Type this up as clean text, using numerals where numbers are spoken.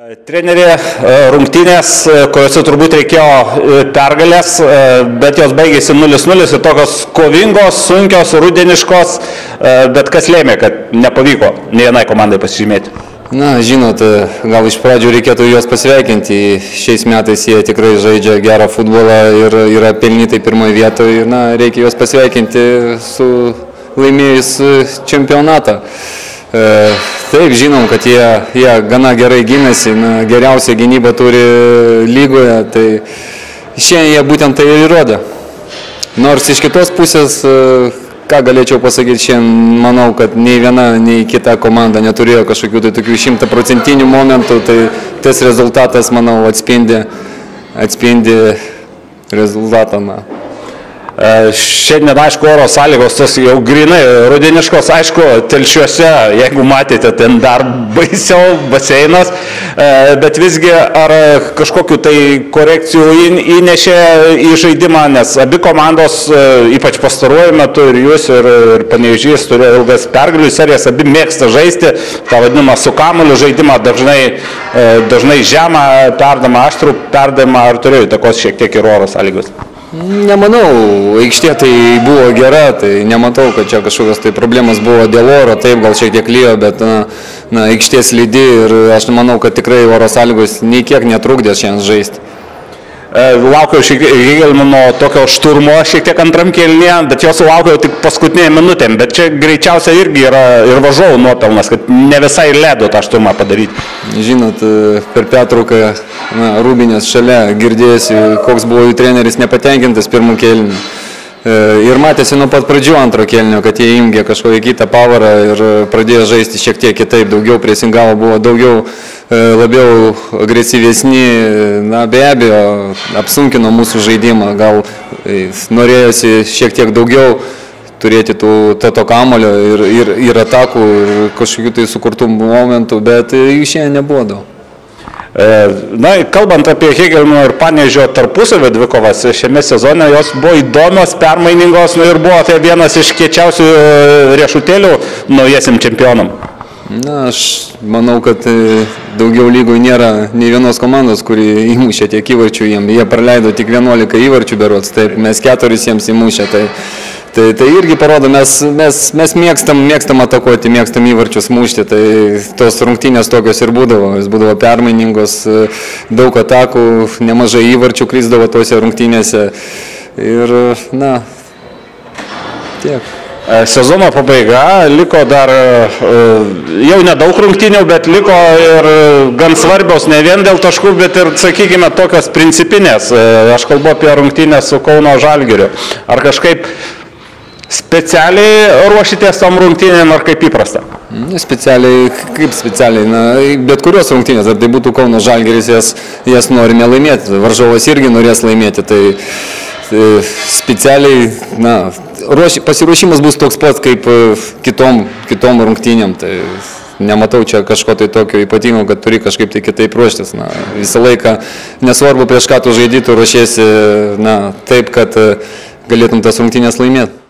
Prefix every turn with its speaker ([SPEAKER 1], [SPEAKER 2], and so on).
[SPEAKER 1] Trenerė rungtynės, kuriuose turbūt reikėjo pergalės, bet jos baigėsi 0-0 ir tokios kovingos, sunkios, rudeniškos, bet kas lėmė, kad nepavyko nei vienai komandai pasižymėti?
[SPEAKER 2] Na, žinot, gal iš pradžių reikėtų juos pasveikinti. Šiais metais jie tikrai žaidžia gerą futbolą ir yra pelnytai pirmoje vietoje. Na, reikia juos pasveikinti su laimėjus čempionatą. Taip, žinom, kad jie gana gerai gynėsi, geriausią gynybą turi lygoje, tai šiandien jie būtent tai ir įrodė. Nors iš kitos pusės, ką galėčiau pasakyti šiandien, manau, kad nei viena, nei kita komanda neturėjo kažkokių tai tokių 100% momentų, tai tas rezultatas, manau, atspindi rezultatą.
[SPEAKER 1] Šiandien, aišku, oro sąlygos tos jau grinai rudeniškos, aišku, Telšiuose, jeigu matėte, ten dar baisiau baseinas, bet visgi ar kažkokiu tai korekcijų įnešė į žaidimą, nes abi komandos, ypač pastaruoju metu ir jūs, ir Panevėžys turėjo ilgas pergalių serijas, abi mėgsta žaisti, tą vadinamą su kamuoliu žaidimą, dažnai žemą perdamą, aštrų perdamą, ar turėjo įtakos šiek tiek ir oro sąlygos?
[SPEAKER 2] Nemanau, aikštė tai buvo gera, tai nematau, kad čia kažkokios tai problemas buvo dėl oro, taip gal šiek tiek lyjo, bet aikštė slidi ir aš manau, kad tikrai oro sąlygos nei kiek netrukdė šiandien žaisti.
[SPEAKER 1] Laukiau šiek tiek Hegelmano tokio šturmo šiek tiek antram kėlinyje, bet jo sulaukiau tik paskutinėje minutėm, bet čia greičiausiai irgi yra ir varžovų nuopelnas, kad ne visai leido tą šturmą padaryti.
[SPEAKER 2] Žinot, per pertrauką Rūbinės šalia girdėjusi, koks buvo jų treneris nepatenkintas pirmų kėlinių. Ir matėsi nuo pat pradžių antro kėlinio, kad jie imgė kažkokią kitą pavarą ir pradėjo žaisti šiek tiek kitaip, daugiau presingavo, buvo labiau agresyvesni, be abejo, apsunkino mūsų žaidimą, gal norėjosi šiek tiek daugiau turėti to kamulio ir atakų, ir kažkokių tai sukurtų momentų, bet jų šiandien nebuvo daug.
[SPEAKER 1] Na, kalbant apie Hegelmano ir Panevėžio tarpusavio dvikovas šiame sezone, jos buvo įdomios, permainingos ir buvo tai vienas iš kiečiausių riešutėlių naujiesiam čempionam.
[SPEAKER 2] Na, aš manau, kad daugiau lygoj nėra nei vienos komandos, kuri įmušė tiek įvarčių jiem. Jie praleido tik 11 įvarčių berods, taip, mes 4 jiems įmušė. Tai irgi parodo, mes mėgstam atakuoti, mėgstam įvarčius mušti, tai tos rungtynės tokios ir būdavo, jis būdavo permainingos, daug atakų, nemažai įvarčių krisdavo tose rungtynėse ir, tiek.
[SPEAKER 1] Sezono pabaiga, liko dar jau nedaug rungtynių, bet liko ir gan svarbios ne vien dėl taškų, bet ir, sakykime, tokios principinės. Aš kalbu apie rungtynės su Kauno Žalgiriu. Ar kažkaip specialiai ruošitės tom rungtynėm ar kaip įprasta?
[SPEAKER 2] Specialiai, kaip specialiai, bet kurios rungtynės, ar tai būtų Kauno Žalgiris, jas norime laimėti, varžovas irgi norės laimėti, tai specialiai, pasiruošimas bus toks pat kaip kitom rungtynėm, tai nematau čia kažko tai tokio ypatingo, kad turi kažkaip tai kitaip ruoštis. Visą laiką nesvarbu prieš ką tu žaidi, tu ruošiesi taip, kad galėtum tas rungtynės laimėti.